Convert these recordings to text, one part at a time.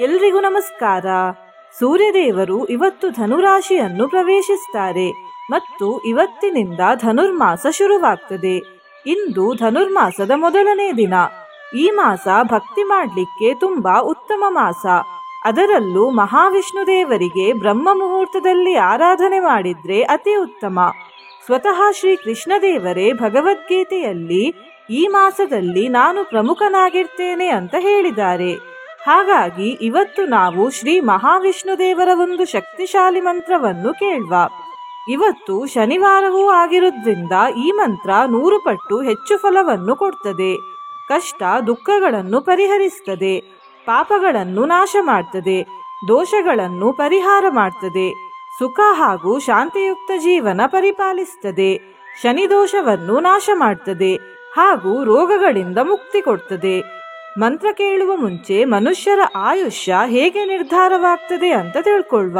ಎಲ್ರಿಗೂ ನಮಸ್ಕಾರ. ಸೂರ್ಯದೇವರು ಇವತ್ತು ಧನುರಾಶಿಯನ್ನು ಪ್ರವೇಶಿಸ್ತಾರೆ ಮತ್ತು ಇವತ್ತಿನಿಂದ ಧನುರ್ಮಾಸ ಶುರುವಾಗ್ತದೆ. ಇಂದು ಧನುರ್ಮಾಸದ ಮೊದಲನೇ ದಿನ. ಈ ಮಾಸ ಭಕ್ತಿ ಮಾಡಲಿಕ್ಕೆ ತುಂಬಾ ಉತ್ತಮ ಮಾಸ. ಅದರಲ್ಲೂ ಮಹಾವಿಷ್ಣು ದೇವರಿಗೆ ಬ್ರಹ್ಮ ಮುಹೂರ್ತದಲ್ಲಿ ಆರಾಧನೆ ಮಾಡಿದ್ರೆ ಅತಿ ಉತ್ತಮ. ಸ್ವತಃ ಶ್ರೀ ಕೃಷ್ಣ ದೇವರೇ ಭಗವದ್ಗೀತೆಯಲ್ಲಿ ಈ ಮಾಸದಲ್ಲಿ ನಾನು ಪ್ರಮುಖನಾಗಿರ್ತೇನೆ ಅಂತ ಹೇಳಿದ್ದಾರೆ. ಹಾಗಾಗಿ ಇವತ್ತು ನಾವು ಶ್ರೀ ಮಹಾವಿಷ್ಣು ದೇವರ ಒಂದು ಶಕ್ತಿಶಾಲಿ ಮಂತ್ರವನ್ನು ಕೇಳುವ. ಇವತ್ತು ಶನಿವಾರವೂ ಆಗಿರೋದ್ರಿಂದ ಈ ಮಂತ್ರ 100 ಪಟ್ಟು ಹೆಚ್ಚು ಫಲವನ್ನು ಕೊಡ್ತದೆ. ಕಷ್ಟ ದುಃಖಗಳನ್ನು ಪರಿಹರಿಸ್ತದೆ, ಪಾಪಗಳನ್ನು ನಾಶ ಮಾಡ್ತದೆ, ದೋಷಗಳನ್ನು ಪರಿಹಾರ ಮಾಡ್ತದೆ, ಸುಖ ಹಾಗೂ ಶಾಂತಿಯುಕ್ತ ಜೀವನ ಪರಿಪಾಲಿಸ್ತದೆ, ಶನಿ ದೋಷವನ್ನು ನಾಶ ಮಾಡ್ತದೆ ಹಾಗೂ ರೋಗಗಳಿಂದ ಮುಕ್ತಿ ಕೊಡ್ತದೆ. ಮಂತ್ರ ಕೇಳುವ ಮುಂಚೆ ಮನುಷ್ಯರ ಆಯುಷ್ಯ ಹೇಗೆ ನಿರ್ಧಾರವಾಗ್ತದೆ ಅಂತ ತಿಳ್ಕೊಳ್ಳುವ.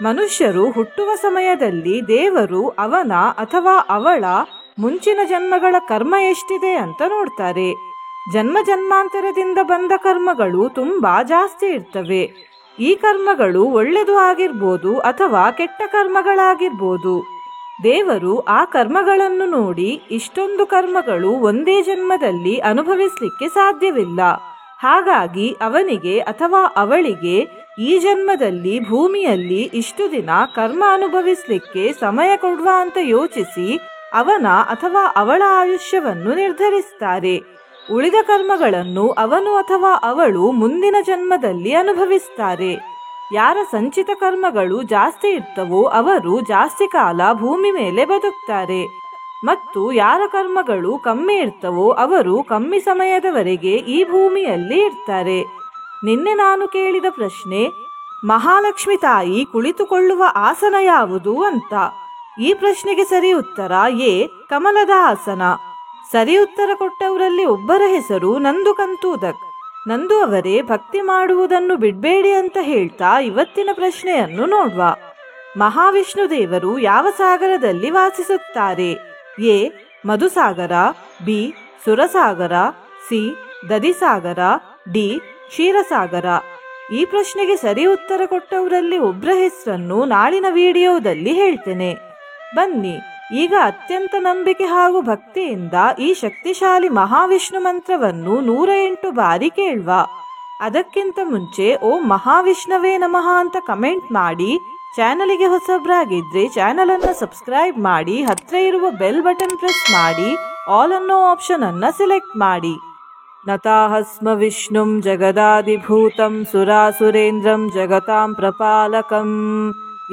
ಮನುಷ್ಯರು ಹುಟ್ಟುವ ಸಮಯದಲ್ಲಿ ದೇವರು ಅವನ ಅಥವಾ ಅವಳ ಮುಂಚಿನ ಜನ್ಮಗಳ ಕರ್ಮ ಎಷ್ಟಿದೆ ಅಂತ ನೋಡ್ತಾರೆ. ಜನ್ಮ ಜನ್ಮಾಂತರದಿಂದ ಬಂದ ಕರ್ಮಗಳು ತುಂಬಾ ಜಾಸ್ತಿ ಇರ್ತವೆ. ಈ ಕರ್ಮಗಳು ಒಳ್ಳೆದು ಆಗಿರ್ಬೋದು ಅಥವಾ ಕೆಟ್ಟ ಕರ್ಮಗಳಾಗಿರ್ಬೋದು. ದೇವರು ಆ ಕರ್ಮಗಳನ್ನು ನೋಡಿ ಇಷ್ಟೊಂದು ಕರ್ಮಗಳು ಒಂದೇ ಜನ್ಮದಲ್ಲಿ ಅನುಭವಿಸ್ಲಿಕ್ಕೆ ಸಾಧ್ಯವಿಲ್ಲ. ಹಾಗಾಗಿ ಅವನಿಗೆ ಅಥವಾ ಅವಳಿಗೆ ಈ ಜನ್ಮದಲ್ಲಿ ಭೂಮಿಯಲ್ಲಿ ಇಷ್ಟು ದಿನ ಕರ್ಮ ಅನುಭವಿಸ್ಲಿಕ್ಕೆ ಸಮಯ ಕೊಡುವ ಅಂತ ಯೋಚಿಸಿ ಅವನ ಅಥವಾ ಅವಳ ಆಯುಷ್ಯವನ್ನು ನಿರ್ಧರಿಸ್ತಾರೆ. ಉಳಿದ ಕರ್ಮಗಳನ್ನು ಅವನು ಅಥವಾ ಅವಳು ಮುಂದಿನ ಜನ್ಮದಲ್ಲಿ ಅನುಭವಿಸ್ತಾರೆ. ಯಾರ ಸಂಚಿತ ಕರ್ಮಗಳು ಜಾಸ್ತಿ ಇರ್ತವೋ ಅವರು ಜಾಸ್ತಿ ಕಾಲ ಭೂಮಿ ಮೇಲೆ ಬದುಕ್ತಾರೆ ಮತ್ತು ಯಾರ ಕರ್ಮಗಳು ಕಮ್ಮಿ ಇರ್ತವೋ ಅವರು ಕಮ್ಮಿ ಸಮಯದವರೆಗೆ ಈ ಭೂಮಿಯಲ್ಲಿ ಇರ್ತಾರೆ. ನಿನ್ನೆ ನಾನು ಕೇಳಿದ ಪ್ರಶ್ನೆ, ಮಹಾಲಕ್ಷ್ಮಿ ತಾಯಿ ಕುಳಿತುಕೊಳ್ಳುವ ಆಸನ ಯಾವುದು ಅಂತ. ಈ ಪ್ರಶ್ನೆಗೆ ಸರಿ ಉತ್ತರ ಎ, ಕಮಲದ ಆಸನ. ಸರಿ ಉತ್ತರ ಕೊಟ್ಟವರಲ್ಲಿ ಒಬ್ಬರ ಹೆಸರು ನಂದು ಕಂತೂದಕ್. ನಂದು ಅವರೇ ಭಕ್ತಿ ಮಾಡುವುದನ್ನು ಬಿಡಬೇಡಿ ಅಂತ ಹೇಳ್ತಾ ಇವತ್ತಿನ ಪ್ರಶ್ನೆಯನ್ನು ನೋಡುವ. ಮಹಾವಿಷ್ಣು ದೇವರು ಯಾವ ಸಾಗರದಲ್ಲಿ ವಾಸಿಸುತ್ತಾರೆ? ಎ, ಮಧುಸಾಗರ, ಬಿ, ಸುರಸಾಗರ, ಸಿ, ದಧಿಸಾಗರ, ಡಿ, ಕ್ಷೀರಸಾಗರ. ಈ ಪ್ರಶ್ನೆಗೆ ಸರಿ ಉತ್ತರ ಕೊಟ್ಟವರಲ್ಲಿ ಒಬ್ಬರ ಹೆಸರನ್ನು ನಾಳಿನ ವಿಡಿಯೋದಲ್ಲಿ ಹೇಳ್ತೇನೆ. ಬನ್ನಿ ಈಗ ಅತ್ಯಂತ ನಂಬಿಕೆ ಹಾಗೂ ಭಕ್ತಿಯಿಂದ ಈ ಶಕ್ತಿಶಾಲಿ ಮಹಾವಿಷ್ಣು ಮಂತ್ರವನ್ನು 108 ಬಾರಿ ಕೇಳುವ. ಅದಕ್ಕಿಂತ ಮುಂಚೆ ಓಂ ಮಹಾವಿಷ್ಣವೇ ನಮಃ ಅಂತ ಕಮೆಂಟ್ ಮಾಡಿ. ಚಾನಲಿಗೆ ಹೊಸಬ್ರಾಗಿದ್ರೆ ಚಾನಲ್ ಅನ್ನು ಸಬ್ಸ್ಕ್ರೈಬ್ ಮಾಡಿ, ಹತ್ರ ಇರುವ ಬೆಲ್ ಬಟನ್ ಪ್ರೆಸ್ ಮಾಡಿ, ಆಲ್ ಅನ್ನೋ ಆಪ್ಷನ್ ಅನ್ನ ಸಿಲೆಕ್ಟ್ ಮಾಡಿ. ನತಾಹಸ್ಮ ವಿಷ್ಣುಂ ಜಗದಾದಿಭೂತಂ ಸುರಾಸುರೇಂದ್ರಂ ಜಗತಾಂ ಪ್ರಪಾಲಕಂ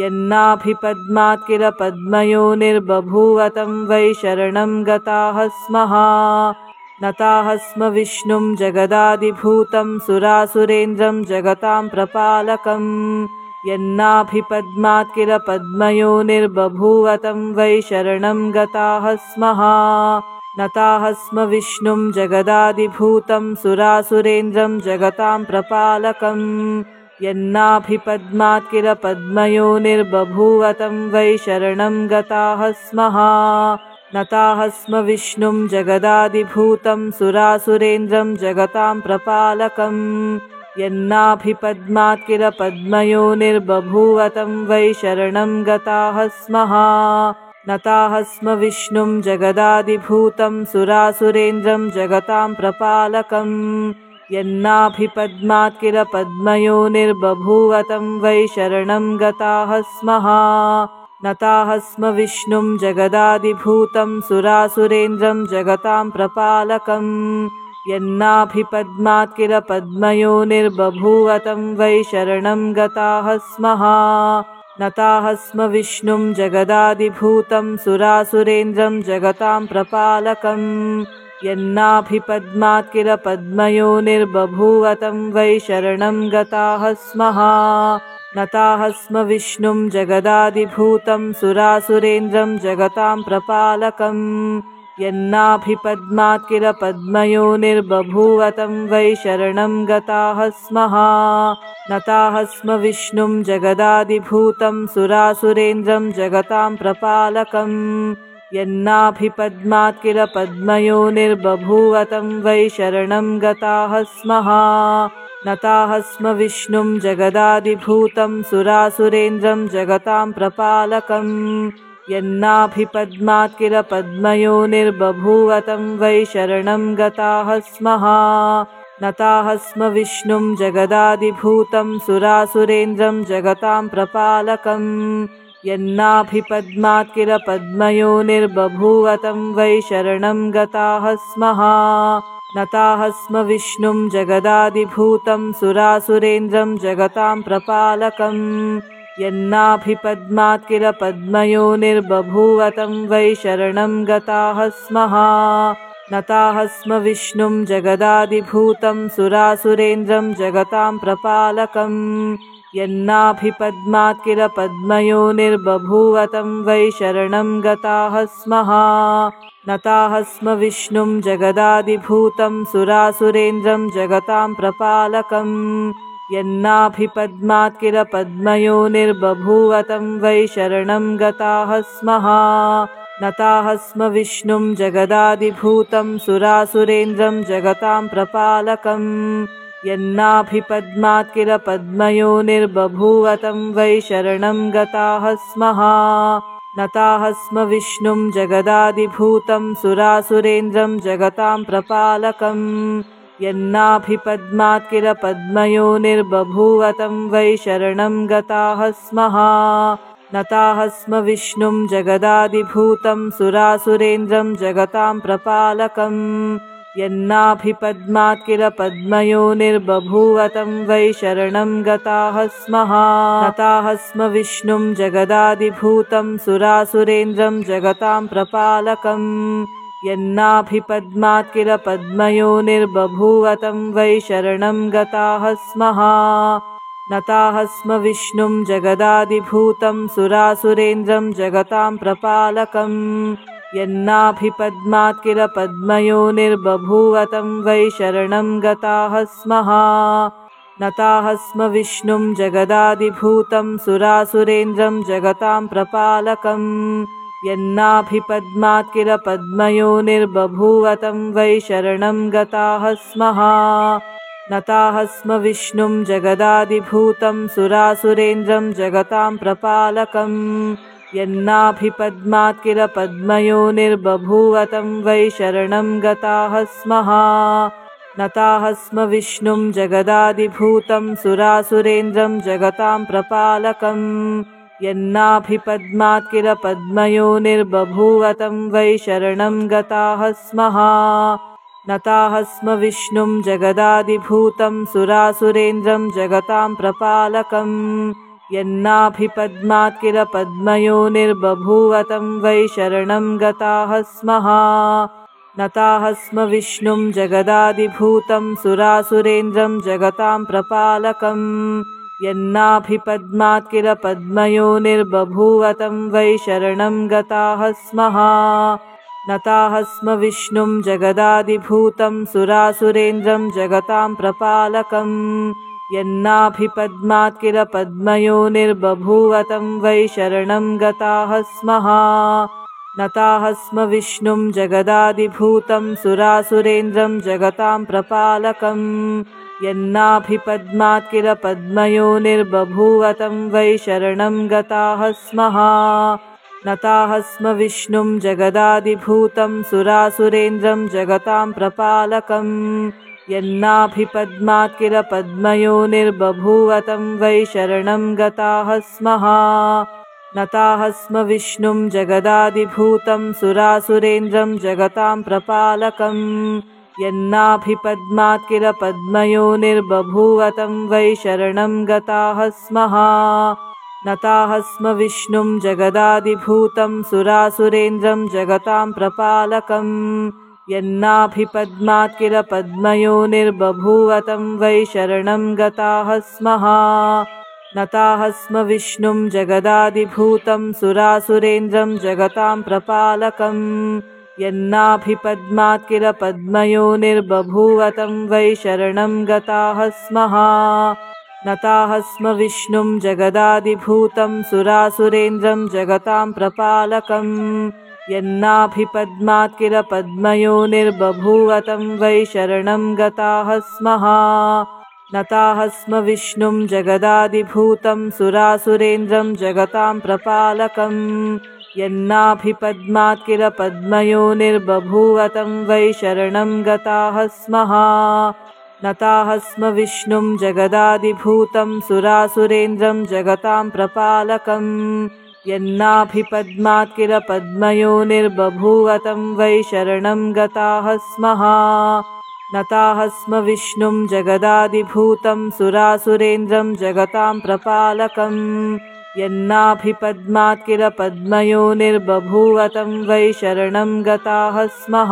ಯನ್ನಾಭಿಪದ್ಮಾತ್ ಕಿಲ ಪದ್ಮಯೋ ನಿರ್ಬಭೂವತಂ ವೈ ಶರಣಂ ಗತಾಃ ಸ್ಮಃ. ನತಾಹಸ್ಮ ವಿಷ್ಣುಂ ಜಗದಾದಿಭೂತಂ ಸುರಾಸುರೇಂದ್ರಂ ಜಗತಾಂ ಪ್ರಪಾಲಕಂ ಯನ್ನಾಭಿಪದ್ಮಾತ್ ಕಿಲ ಪದ್ಮಯೋ ನಿರ್ಬಭೂವತಂ ವೈ ಶರಣಂ ಗತಾಃ ಸ್ಮಃ. ನತಾಹಸ್ಮ ವಿಷ್ಣುಂ ಜಗದಾದಿಭೂತಂ ಸುರಾಸುರೇಂದ್ರಂ ಜಗತಾಂ ಪ್ರಪಾಲಕಂ ಯನ್ನಾಭಿಪದ್ಮಾತ್ ಕಿಲ ಪದ್ಮಯೋ ನಿರ್ಬಭೂವತಂ ವೈ ಶರಣಂ ಗತಾಃ ಸ್ಮಃ. ನತಾಹಸ್ಮ ವಿಷ್ಣುಂ ಜಗದಾದಿಭೂತಂ ಸುರಾಸುರೇಂದ್ರಂ ಜಗತಾಂ ಪ್ರಪಾಲಕಂ ಯನ್ನಾಭಿಪದ್ಮಾತ್ ಕಿಲ ಪದ್ಮಯೋ ನಿರ್ಬಭೂವತಂ ವೈ ಶರಣಂ ಗತಾಃ ಸ್ಮಃ. ನತಾಹಸ್ಮ ವಿಷ್ಣುಂ ಜಗದಾದಿಭೂತಂ ಸುರಾಸುರೇಂದ್ರಂ ಜಗತಾಂ ಪ್ರಪಾಲಕಂ ಯನ್ನಾಭಿಪದ್ಮಾತ್ ಕಿಲ ಪದ್ಮಯೋ ನಿರ್ಬಭೂವತಂ ವೈ ಶರಣಂ ಗತಾಃ ಸ್ಮಃ. ನತಾಹಸ್ಮ ವಿಷ್ಣುಂ ಜಗದಾದಿಭೂತಂ ಸುರಾಸುರೇಂದ್ರಂ ಜಗತಾಂ ಪ್ರಪಾಲಕಂ ಯನ್ನಾಭಿಪದ್ಮಾತ್ ಕಿಲ ಪದ್ಮಯೋ ನಿರ್ಬಭೂವತಂ ವೈ ಶರಣಂ ಗತಾಃ ಸ್ಮಃ. ನತಾಹಸ್ಮ ವಿಷ್ಣುಂ ಜಗದಾದಿಭೂತಂ ಸುರಾಸುರೇಂದ್ರಂ ಜಗತಾಂ ಪ್ರಪಾಲಕಂ ಯನ್ನಾಭಿಪದ್ಮಾತ್ ಕಿಲ ಪದ್ಮಯೋ ನಿರ್ಬಭೂವತಂ ವೈ ಶರಣಂ ಗತಾಃ ಸ್ಮಃ. ನತಾಹಸ್ಮ ವಿಷ್ಣುಂ ಜಗದಾದಿಭೂತಂ ಸುರಾಸುರೇಂದ್ರಂ ಜಗತಾಂ ಪ್ರಪಾಲಕಂ ಯನ್ನಾಭಿಪದ್ಮಾತ್ ಕಿಲ ಪದ್ಮಯೋ ನಿರ್ಬಭೂವತಂ ವೈ ಶರಣಂ ಗತಾಃ ಸ್ಮಃ. ನತಾಹಸ್ಮ ವಿಷ್ಣುಂ ಜಗದಾದಿಭೂತಂ ಸುರಾಸುರೇಂದ್ರಂ ಜಗತಾಂ ಪ್ರಪಾಲಕಂ यन्नाभिपद्मात् किल पद्मयोनिर्बभूव तं वै शरणं गताः स्मः। नताः स्म विष्णुं जगदादिभूतं सुरासुरेन्द्रं जगतां प्रपालकम्। यन्नाभिपद्मात् किल पद्मयोनिर्बभूव तं वै शरणं गताः स्मः। नताः स्म विष्णुं जगदादिभूतं सुरासुरेन्द्रं जगतां प्रपालकम्। यन्नाभिपद्मात् किल पद्मयोनिर्बभूव तं वै शरणं गताः स्मः। नताः स्म विष्णुं जगदादिभूतं सुरासुरेन्द्रं जगतां प्रपालकम्। यन्नाभिपद्मात् किल पद्मयोनिर्बभूव तं वै शरणं गताः स्मः। नताः स्म विष्णुं जगदादिभूतं सुरासुरेन्द्रं जगतां प्रपालकम्। यन्नाभिपद्मात् किल पद्मयोनिर्बभूव तं वै शरणं गताः स्मः। नताः स्म विष्णुं जगदादिभूतं सुरासुरेन्द्रं जगतां प्रपालकम्। यन्नाभिपद्मात् किल पद्मयोनिर्बभूव तं वै शरणं गताः स्मः। नताः स्म विष्णुं जगदादिभूतं सुरासुरेन्द्रं जगतां प्रपालकम्। यन्नाभिपद्मात् किल पद्मयोनिर्बभूव तं वै शरणं गताः स्मः। नताः स्म विष्णुं जगदादिभूतं सुरासुरेन्द्रं जगतां प्रपालकम्। यन्नाभिपद्मात् किल पद्मयोनिर्बभूव तं वै शरणं गताः स्मः। नताः स्म विष्णुं जगदादिभूतं सुरासुरेन्द्रं जगतां प्रपालकम्। यन्नाभिपद्मात् किल पद्मयोनिर्बभूव तं वै शरणं गताः स्मः। नताः स्म विष्णुं जगदादिभूतं सुरासुरेन्द्रं जगतां प्रपालकम्। यन्नाभिपद्मात् किल पद्मयोनिर्बभूव तं वै शरणं गताः स्मः। नताः स्म विष्णुं जगदादिभूतं सुरासुरेन्द्रं जगतां प्रपालकम्। यन्नाभिपद्मात् किल पद्मयोनिर्बभूव तं वै शरणं गताः स्मः। नताः स्म विष्णुं जगदादिभूतं सुरासुरेन्द्रं जगतां प्रपालकम्। यन्नाभिपद्मात् किल पद्मयोनिर्बभूव तं वै शरणं गताः स्मः। नताः स्म विष्णुं जगदादिभूतं सुरासुरेन्द्रं जगतां प्रपालकम्। यन्नाभिपद्मात् किल पद्मयोनिर्बभूव तं वै शरणं गताः स्मः। नताः स्म विष्णुं जगदादिभूतं सुरासुरेन्द्रं जगतां प्रपालकम्। यन्नाभिपद्मात् किल पद्मयोनिर्बभूव तं वै शरणं गताः स्मः। नताः स्म विष्णुं जगदादिभूतं सुरासुरेन्द्रं जगतां प्रपालकम्। यन्नाभिपद्मात् किल पद्मयोनिर्बभूव तं वै शरणं गताः स्मः। नताः स्म विष्णुं जगदादिभूतं सुरासुरेन्द्रं जगतां प्रपालकम्। यन्नाभिपद्मात् किल पद्मयोनिर्बभूव तं वै शरणं गताः स्मः। नताः स्म विष्णुं जगदादिभूतं सुरासुरेन्द्रं जगतां प्रपालकम्। यन्नाभिपद्मात् किल पद्मयोनिर्बभूव तं वै शरणं गताः स्मः। नताः स्म विष्णुं जगदादिभूतं सुरासुरेन्द्रं जगतां प्रपालकम्। यन्नाभिपद्मात् किल पद्मयोनिर्बभूव तं वै शरणं गताः स्मः। नताः स्म विष्णुं जगदादिभूतं सुरासुरेन्द्रं जगतां प्रपालकम्। यन्नाभिपद्मात् किल पद्मयोनिर्बभूव तं वै शरणं गताः स्मः। नताः स्म विष्णुं जगदादिभूतं सुरासुरेन्द्रं जगतां प्रपालकम्। यन्नाभिपद्मात् किल पद्मयोनिर्बभूव तं वै शरणं गताः स्मः। नताः स्म विष्णुं जगदादिभूतं सुरासुरेन्द्रं जगतां प्रपालकम्। यन्नाभिपद्मात् किल पद्मयोनिर्बभूव तं वै शरणं गताः स्मः। नताः स्म विष्णुं जगदादिभूतं सुरासुरेन्द्रं जगतां प्रपालकम्। यन्नाभिपद्मात् किल पद्मयोनिर्बभूव तं वै शरणं गताः स्मः। नताः स्म विष्णुं जगदादिभूतं सुरासुरेन्द्रं जगतां प्रपालकम्। यन्नाभिपद्मात् किल पद्मयोनिर्बभूव तं वै शरणं गताः स्मः। नताः स्म विष्णुं जगदादिभूतं सुरासुरेन्द्रं जगतां प्रपालकम्। यन्नाभिपद्मात् किल पद्मयोनिर्बभूव तं वै शरणं गताः स्मः। नताः स्म विष्णुं जगदादिभूतं सुरासुरेन्द्रं जगतां प्रपालकम्। यन्नाभिपद्मात् किल पद्मयोनिर्बभूव तं वै शरणं गताः स्मः। नताः स्म विष्णुं जगदादिभूतं सुरासुरेन्द्रं जगतां प्रपालकम्। यन्नाभिपद्मात् किल पद्मयोनिर्बभूव तं वै शरणं गताः स्मः।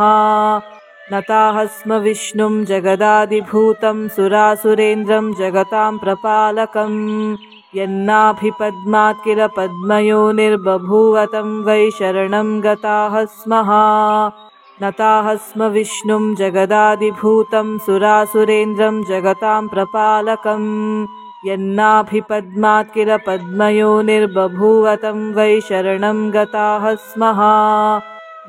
नताः स्म विष्णुं जगदादिभूतं सुरासुरेन्द्रं जगतां प्रपालकम्। यन्नाभिपद्मात् किल पद्मयोनिर्बभूव तं वै शरणं गताः स्मः। नताः स्म विष्णुं जगदादिभूतं सुरासुरेन्द्रं जगतां प्रपालकम्। यन्नाभिपद्मात् किल पद्मयोनिर्बभूव तं वै शरणं गताः स्मः।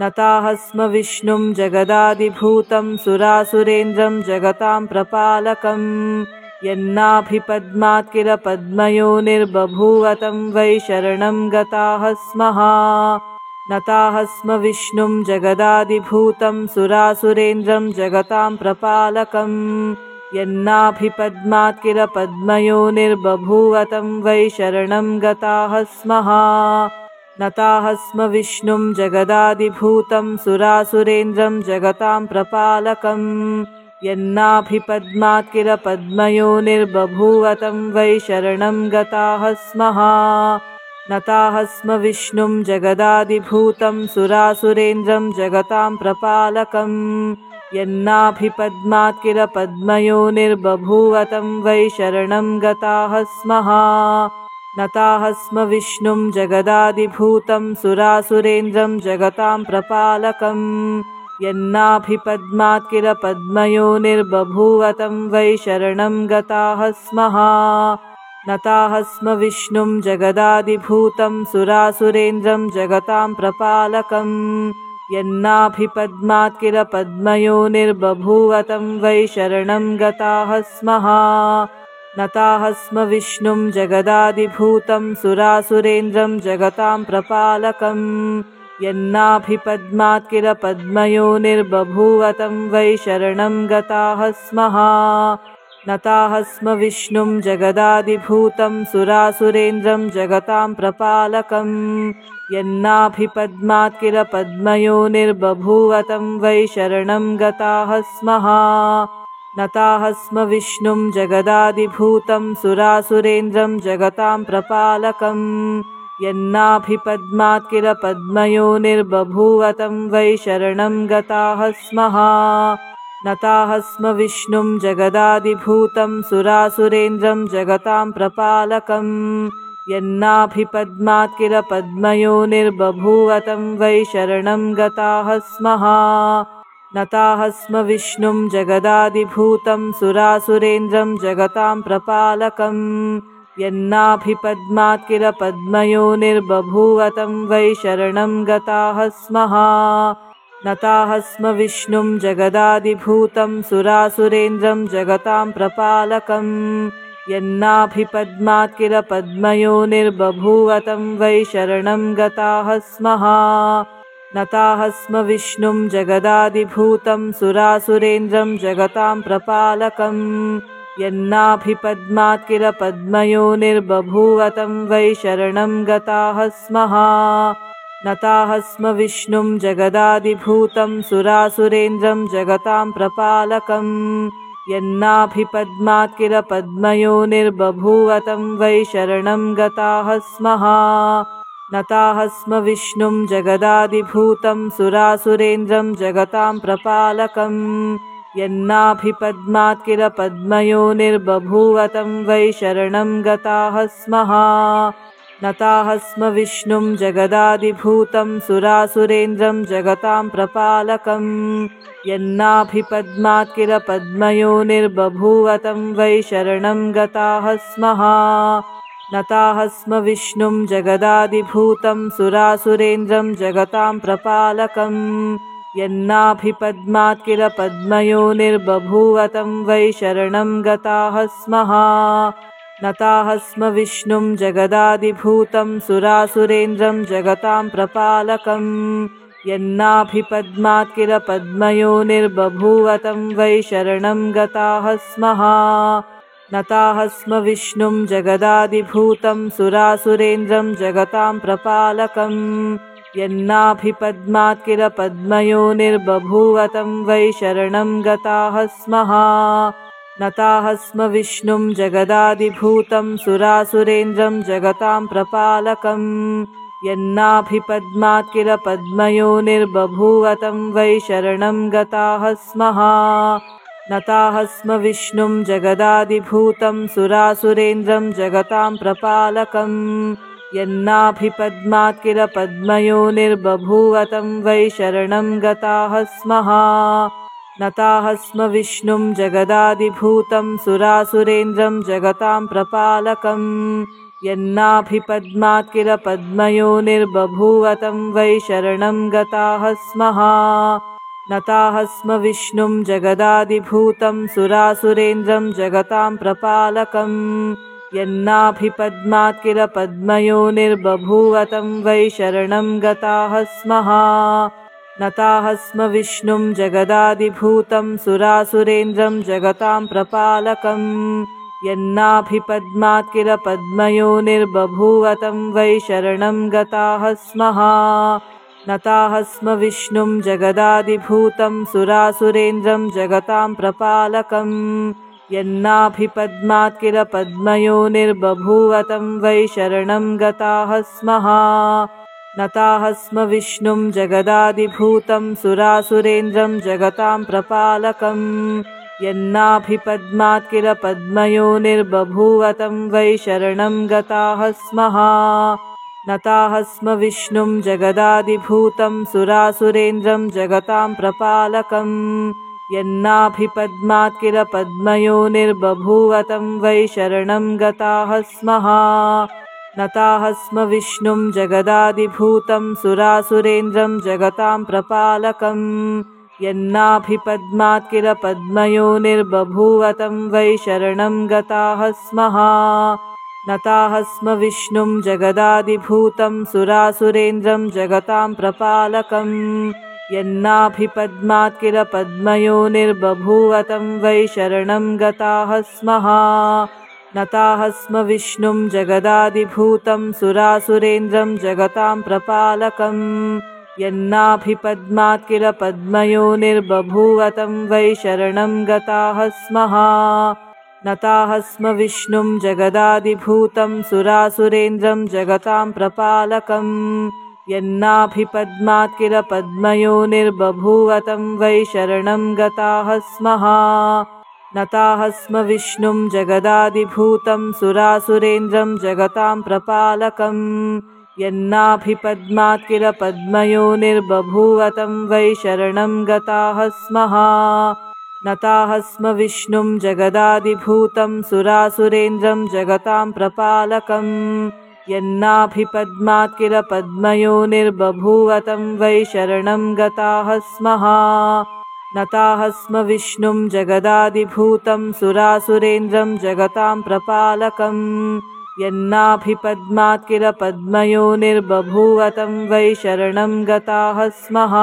नताः स्म विष्णुं जगदादिभूतं सुरासुरेन्द्रं जगतां प्रपालकम्। यन्नाभिपद्मात् किल पद्मयोनिर्बभूव तं वै शरणं गताः स्मः। नताः स्म विष्णुं जगदादिभूतं सुरासुरेन्द्रं जगतां प्रपालकम्। यन्नाभिपद्मात् किल पद्मयोनिर्बभूव तं वै शरणं गताः स्मः। नताः स्म विष्णुं जगदादिभूतं सुरासुरेन्द्रं जगतां प्रपालकम्। यन्नाभिपद्मात् किल पद्मयोनिर्बभूव तं वै शरणं गताः स्मः। नताः स्म विष्णुं जगदादिभूतं सुरासुरेन्द्रं जगतां प्रपालकम्। यन्नाभिपद्मात् किल पद्मयोनिर्बभूव तं वै शरणं गताः स्मः। नताः स्म विष्णुं जगदादिभूतं सुरासुरेन्द्रं जगतां प्रपालकम्। यन्नाभिपद्मात् किल पद्मयोनिर्बभूव तं वै शरणं गताः स्मः। नताः स्म विष्णुं जगदादिभूतं सुरासुरेन्द्रं जगतां प्रपालकम्। यन्नाभिपद्मात् किल पद्मयोनिर्बभूव तं वै शरणं गताः स्मः। नताः स्म विष्णुं जगदादिभूतं सुरासुरेन्द्रं जगतां प्रपालकम्। यन्नाभिपद्मात् किल पद्मयोनिर्बभूव तं वै शरणं गताः स्मः। नताः स्म विष्णुं जगदादिभूतं सुरासुरेन्द्रं जगतां प्रपालकम्। यन्नाभिपद्मात् किल पद्मयोनिर्बभूव तं वै शरणं गताः स्मः। नताः स्म विष्णुं जगदादिभूतं सुरासुरेन्द्रं जगतां प्रपालकम्। यन्नाभिपद्मात् किल पद्मयोनिर्बभूव तं वै शरणं गताः स्मः। नताः स्म विष्णुं जगदादिभूतं सुरासुरेन्द्रं जगतां प्रपालकम्। यन्नाभिपद्मात् किल पद्मयोनिर्बभूव तं वै शरणं गताः स्मः। नताः स्म विष्णुं जगदादिभूतं सुरासुरेन्द्रं जगतां प्रपालकम्। यन्नाभिपद्मात् किल पद्मयोनिर्बभूव तं वै शरणं गताः स्मः। नताः स्म विष्णुं जगदादिभूतं सुरासुरेन्द्रं जगतां प्रपालकम्। यन्नाभिपद्मात् किल पद्मयोनिर्बभूव तं वै शरणं गताः स्मः। नताः स्म विष्णुं जगदादिभूतं सुरासुरेन्द्रं जगतां प्रपालकम्। यन्नाभिपद्मात् किल पद्मयोनिर्बभूव तं वै शरणं गताः स्मः। नताः स्म विष्णुं जगदादिभूतं सुरासुरेन्द्रं जगतां प्रपालकम्। यन्नाभिपद्मात् किल पद्मयोनिर्बभूव तं वै शरणं गताः स्मः। नताः स्म विष्णुं जगदादिभूतं सुरासुरेन्द्रं जगतां प्रपालकम्। यन्नाभिपद्मात् किल पद्मयोनिर्बभूव तं वै शरणं गताः स्मः। नताः स्म विष्णुं जगदादिभूतं सुरासुरेन्द्रं जगतां प्रपालकम्। यन्नाभिपद्मात् किल पद्मयोनिर्बभूव तं वै शरणं गताः स्मः। नताः स्म विष्णुं जगदादिभूतं सुरासुरेन्द्रं जगतां प्रपालकम् यन्नाभिपद्मात् किल पद्मयोनिर्बभूव तं वै शरणं गताः स्मः नताः स्म विष्णुं जगदादिभूतं सुरासुरेन्द्रं जगतां प्रपालकम् यन्नाभिपद्मात् किल पद्मयोनिर्बभूव तं वै शरणं गताः स्मः नताः स्म विष्णुं जगदादिभूतं सुरासुरेन्द्रं जगतां प्रपालकम् यन्नाभिपद्मात् किल पद्मयोनिर्बभूव तं वै शरणं गताः स्मः नताः स्म विष्णुं जगदादिभूतं सुरासुरेन्द्रं जगतां प्रपालकम् यन्नाभिपद्मात् किल पद्मयोनिर्बभूव तं वै शरणं गताः स्मः नताः स्म विष्णुं जगदादिभूतं सुरासुरेन्द्रं जगतां प्रपालकम् यन्नाभिपद्मात् किल पद्मयोनिर्बभूव तं वै शरणं गताः स्मः नताः स्म विष्णुं जगदादिभूतं सुरासुरेन्द्रं जगतां प्रपालकम् यन्नाभिपद्मात् किल पद्मयोनिर्बभूव तं वै शरणं गताः स्मः नताः स्म विष्णुं जगदादिभूतं सुरासुरेन्द्रं जगतां प्रपालकम् यन्नाभिपद्मात् किल पद्मयोनिर्बभूव तं वै शरणं गताः स्मः नताः स्म विष्णुं जगदादिभूतं सुरासुरेन्द्रं जगतां प्रपालकम् यन्नाभिपद्मात् किल पद्मयोनिर्बभूव तं वै शरणं गताः स्मः नताः स्म विष्णुं जगदादिभूतं सुरासुरेन्द्रं जगतां प्रपालकम् यन्नाभिपद्मात् किल पद्मयोनिर्बभूव तं वै शरणं गताः स्मः नताः स्म विष्णुं जगदादिभूतं सुरासुरेन्द्रं जगतां प्रपालकम् यन्नाभिपद्मात् किल पद्मयोनिर्बभूव तं वै शरणं गताः स्मः नताः स्म विष्णुं जगदादिभूतं सुरासुरेन्द्रं जगतां प्रपालकम् यन्नाभिपद्मात् किल पद्मयोनिर्बभूव तं वै शरणं गताः स्मः नताः स्म विष्णुं जगदादिभूतं सुरासुरेन्द्रं जगतां प्रपालकम् यन्नाभिपद्मात् किल पद्मयोनिर्बभूव तं वै शरणं गताः स्मः नताः स्म विष्णुं जगदादिभूतं सुरासुरेन्द्रं जगतां प्रपालकम् यन्नाभिपद्मात् किल पद्मयोनिर्बभूव तं वै शरणं गताः स्मः नताः स्म विष्णुं जगदादिभूतं सुरासुरेन्द्रं जगतां प्रपालकम् यन्नाभिपद्मात् किल पद्मयोनिर्बभूव तं वै शरणं गताः स्मः नताः स्म विष्णुं जगदादिभूतं सुरासुरेन्द्रं जगतां प्रपालकम् यन्नाभिपद्मात् किल पद्मयोनिर्बभूव तं वै शरणं गताः स्मः नताः स्म विष्णुं जगदादिभूतं सुरासुरेन्द्रं जगतां प्रपालकम् यन्नाभिपद्मात् किल पद्मयोनिर्बभूव तं वै शरणं गताः स्मः नताः स्म विष्णुं जगदादिभूतं सुरासुरेन्द्रं जगतां प्रपालकम् यन्नाभिपद्मात् किल पद्मयोनिर्बभूव तं वै शरणं गताः स्मः नताः स्म विष्णुं जगदादिभूतं सुरासुरेन्द्रं जगतां प्रपालकम् यन्नाभिपद्मात् किल पद्मयोनिर्बभूव तं वै शरणं गताः स्मः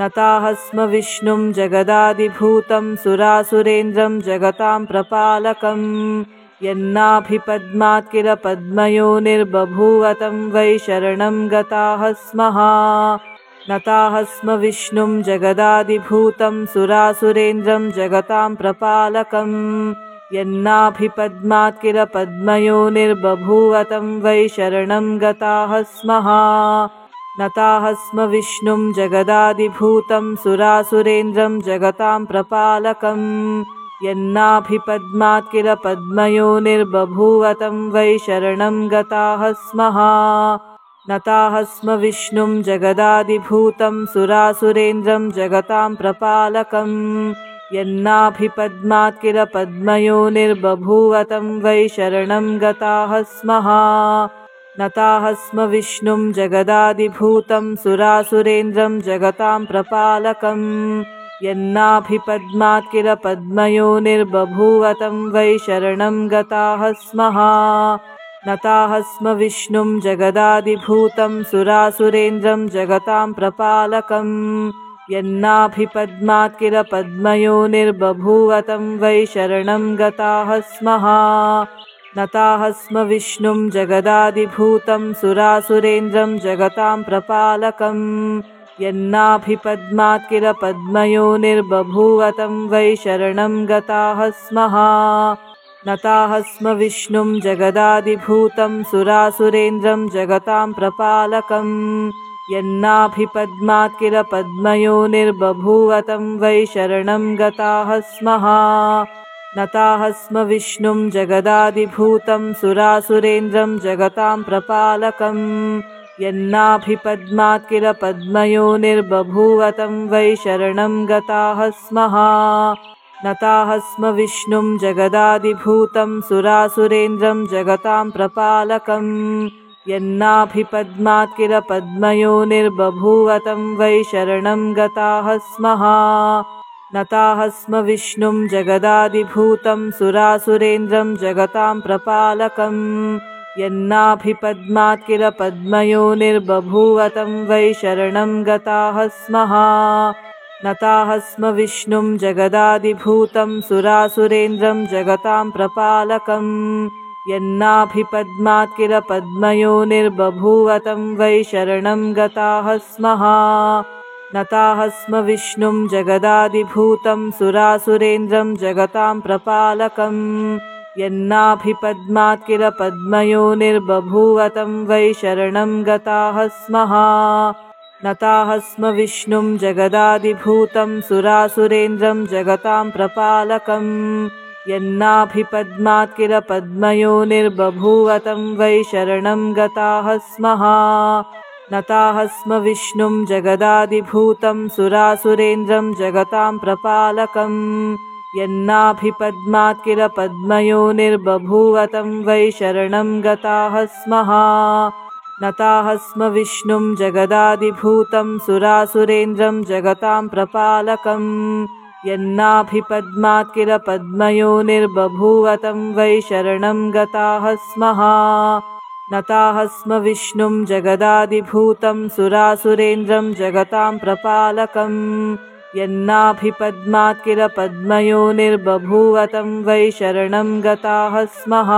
नताः स्म विष्णुं जगदादिभूतं सुरासुरेन्द्रं जगतां प्रपालकम् यन्नाभिपद्मात् किल पद्मयोनिर्बभूव तं वै शरणं गताः स्मः नताः स्म विष्णुं जगदादिभूतं सुरासुरेन्द्रं जगतां प्रपालकम् यन्नाभिपद्मात् किल पद्मयोनिर्बभूव तं वै शरणं गताः स्मः नताः स्म विष्णुं जगदादिभूतं सुरासुरेन्द्रं जगतां प्रपालकम् यन्नाभिपद्मात् किल पद्मयोनिर्बभूव तं वै शरणं गताः स्मः नताः स्म विष्णुं जगदादिभूतं सुरासुरेन्द्रं जगतां प्रपालकम् यन्नाभिपद्मात् किल पद्मयोनिर्बभूव तं वै शरणं गताः स्मः। नताः स्म विष्णुं जगदादिभूतं सुरासुरेन्द्रं जगतां प्रपालकम्। यन्नाभिपद्मात् किल पद्मयोनिर्बभूव तं वै शरणं गताः स्मः। नताः स्म विष्णुं जगदादिभूतं सुरासुरेन्द्रं जगतां प्रपालकम्। यन्नाभिपद्मात् किल पद्मयोनिर्बभूव तं वै शरणं गताः स्मः। नताः स्म विष्णुं जगदादिभूतं सुरासुरेन्द्रं जगतां प्रपालकम्। यन्नाभिपद्मात् किल पद्मयोनिर्बभूव तं वै शरणं गताः स्मः। नताः स्म विष्णुं जगदादिभूतं सुरासुरेन्द्रं जगतां प्रपालकम्। यन्नाभिपद्मात् किल पद्मयोनिर्बभूव तं वै शरणं गताः स्मः। नताः स्म विष्णुं जगदादिभूतं सुरासुरेन्द्रं जगतां प्रपालकम्। यन्नाभिपद्मात् किल पद्मयोनिर्बभूव तं वै शरणं गताः स्मः। नताः स्म विष्णुं जगदादिभूतं सुरासुरेन्द्रं जगतां प्रपालकम्। यन्नाभिपद्मात् किल पद्मयोनिर्बभूव तं वै शरणं गताः स्मः। नताः स्म विष्णुं जगदादिभूतं सुरासुरेन्द्रं जगतां प्रपालकम्। यन्नाभिपद्मात् किल पद्मयोनिर्बभूव तं वै शरणं गताः स्मः। नताः स्म विष्णुं जगदादिभूतं सुरासुरेन्द्रं जगतां प्रपालकम्। यन्नाभिपद्मात् किल पद्मयोनिर्बभूव तं वै शरणं गताः स्मः। नताः स्म विष्णुं जगदादिभूतं सुरासुरेन्द्रं जगतां प्रपालकम्। यन्नाभिपद्मात् किल पद्मयोनिर्बभूव तं वै शरणं गताः स्मः। नताः स्म विष्णुं जगदादिभूतं सुरासुरेन्द्रं जगतां प्रपालकम्। यन्नाभिपद्मात् किल पद्मयोनिर्बभूव तं वै शरणं गताः स्मः। नताः स्म विष्णुं जगदादिभूतं सुरासुरेन्द्रं जगतां प्रपालकम्। यन्नाभिपद्मात् किल पद्मयोनिर्बभूव तं वै शरणं गताः स्मः। नताः स्म विष्णुं जगदादिभूतं सुरासुरेन्द्रं जगतां प्रपालकम्। यन्नाभिपद्मात् किल पद्मयोनिर्बभूव तं वै शरणं गताः स्मः। नताः स्म विष्णुं जगदादिभूतं सुरासुरेन्द्रं जगतां प्रपालकम्। यन्नाभिपद्मात् किल पद्मयोनिर्बभूव तं वै शरणं गताः स्मः।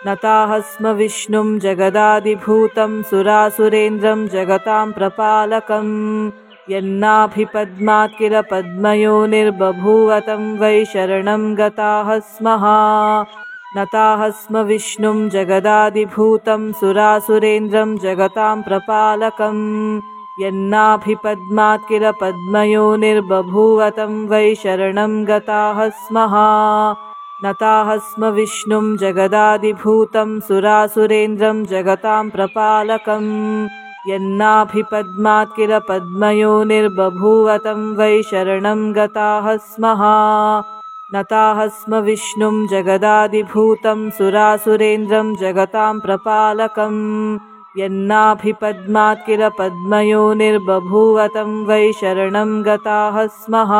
नताः स्म विष्णुं जगदादिभूतं सुरासुरेन्द्रं जगतां प्रपालकम्। यन्नाभिपद्मात् किल पद्मयोनिर्बभूव तं वै शरणं गताः स्मः। नताः स्म विष्णुं जगदादिभूतं सुरासुरेन्द्रं जगतां प्रपालकम्। यन्नाभिपद्मात् किल पद्मयोनिर्बभूव तं वै शरणं गताः स्मः। नताः स्म विष्णुं जगदादिभूतं सुरासुरेन्द्रं जगतां प्रपालकम्। यन्नाभिपद्मात् किल पद्मयोनिर्बभूव तं वै शरणं गताः स्मः। नताः स्म विष्णुं जगदादिभूतं सुरासुरेन्द्रं जगतां प्रपालकम्। यन्नाभिपद्मात् किल पद्मयोनिर्बभूव तं वै शरणं गताः स्मः।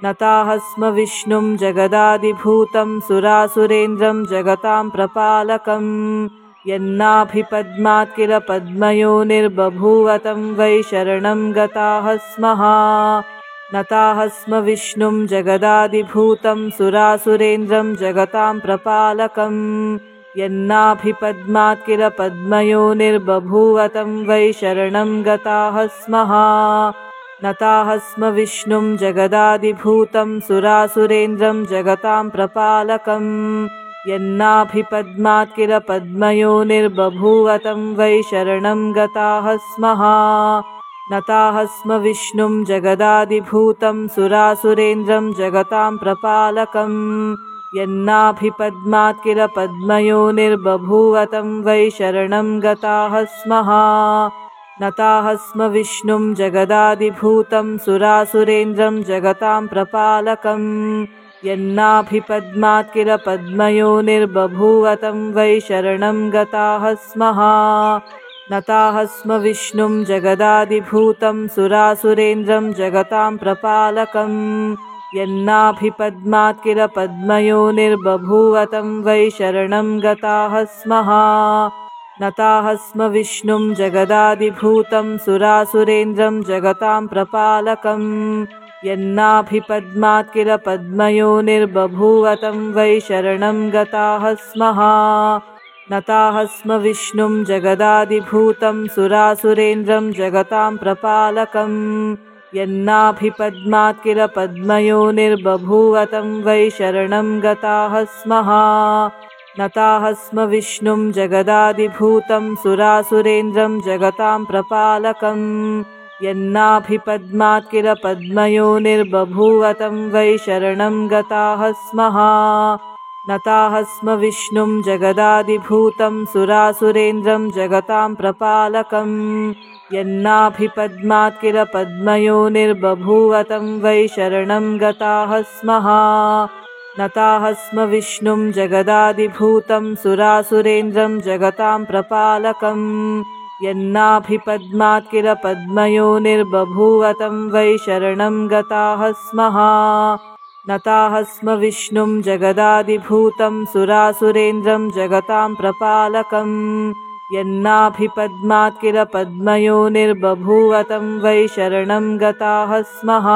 नताः स्म विष्णुं जगदादिभूतं सुरासुरेन्द्रं जगतां प्रपालकम्। यन्नाभिपद्मात् किल पद्मयोनिर्बभूव तं वै शरणं गताः स्मः। नताः स्म विष्णुं जगदादिभूतं सुरासुरेन्द्रं जगतां प्रपालकम्। यन्नाभिपद्मात् किल पद्मयोनिर्बभूव तं वै शरणं गताः स्मः। नताः स्म विष्णुं जगदादिभूतं सुरासुरेन्द्रं जगतां प्रपालकम्। यन्नाभिपद्मात् किल पद्मयोनिर्बभूव तं वै शरणं गताः स्मः। नताः स्म विष्णुं जगदादिभूतं सुरासुरेन्द्रं जगतां प्रपालकम्। यन्नाभिपद्मात् किल पद्मयोनिर्बभूव तं वै शरणं गताः स्मः। नताः स्म विष्णुं जगदादिभूतं सुरासुरेन्द्रं जगतां प्रपालकम् यन्नाभिपद्मात् किल पद्मयोनिर्बभूव तं वै शरणं गताः स्मः नताः स्म विष्णुं जगदादिभूतं सुरासुरेन्द्रं जगतां प्रपालकम् यन्नाभिपद्मात् किल पद्मयोनिर्बभूव तं वै शरणं गताः स्मः नताः स्म विष्णुं जगदादिभूतं सुरासुरेन्द्रं जगतां प्रपालकम् यन्नाभिपद्मात् किल पद्मयोनिर्बभूव तं वै शरणं गताः स्मः नताः स्म विष्णुं जगदादिभूतं सुरासुरेन्द्रं जगतां प्रपालकम् यन्नाभिपद्मात् किल पद्मयोनिर्बभूव तं वै शरणं गताः स्मः नताः स्म विष्णुं जगदादिभूतं सुरासुरेन्द्रं जगतां प्रपालकम् यन्नाभिपद्मात् किल पद्मयोनिर्बभूव तं वै शरणं गताः स्मः नताः स्म विष्णुं जगदादिभूतं सुरासुरेन्द्रं जगतां प्रपालकम् यन्नाभिपद्मात् किल पद्मयोनिर्बभूव तं वै शरणं गताः स्मः नताः स्म विष्णुं जगदादिभूतं सुरासुरेन्द्रं जगतां प्रपालकम् यन्नाभिपद्मात् किल पद्मयोनिर्बभूव तं वै शरणं गताः स्मः नताः स्म विष्णुं जगदादिभूतं सुरासुरेन्द्रं जगतां प्रपालकम् यन्नाभिपद्मात् किल पद्मयोनिर्बभूव तं वै शरणं गताः स्मः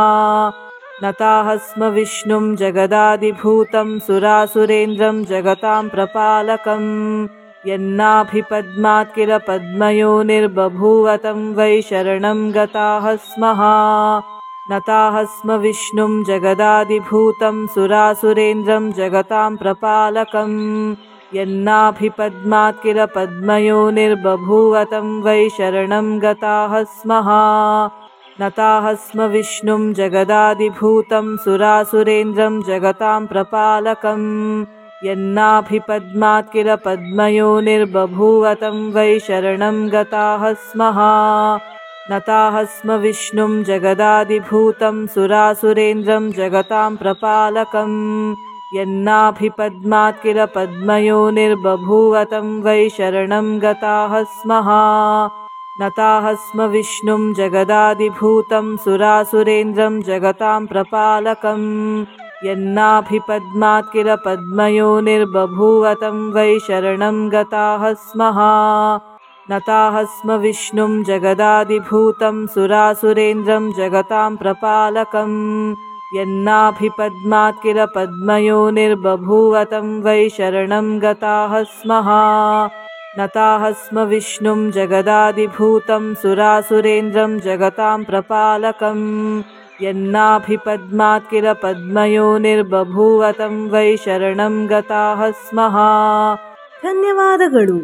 नताः स्म विष्णुं जगदादिभूतं सुरासुरेन्द्रं जगतां प्रपालकम् यन्नाभिपद्मात् किल पद्मयोनिर्बभूव तं वै शरणं गताः स्मः नताः स्म विष्णुं जगदादिभूतं सुरासुरेन्द्रं जगतां प्रपालकम् यन्नाभिपद्मात् किल पद्मयोनिर्बभूव तं वै शरणं गताः स्मः नताः स्म विष्णुं जगदादिभूतं सुरासुरेन्द्रं जगतां प्रपालकम् यन्नाभिपद्मात् किल पद्मयोनिर्बभूव तं वै शरणं गताः स्मः नताः स्म विष्णुं जगदादिभूतं सुरासुरेन्द्रं जगतां प्रपालकम् यन्नाभिपद्मात् किल पद्मयोनिर्बभूव तं वै शरणं गताः स्मः नताः स्म विष्णुं जगदादिभूतं सुरासुरेन्द्रं जगतां प्रपालकम् यन्नाभिपद्मात् किल पद्मयोनिर्बभूव तं वै शरणं गताः स्मः नताः स्म विष्णुं जगदादिभूतं सुरासुरेन्द्रं जगतां प्रपालकम् यन्नाभिपद्मात् किल पद्मयोनिर्बभूव तं वै शरणं गताः स्मः नताः स्म विष्णुं जगदादिभूतं सुरासुरेन्द्रं जगतां प्रपालकम् यन्नाभिपद्मात् किल पद्मयोनिर्बभूव तं वै शरणं गताः स्मः। ಧನ್ಯವಾದಗಳು।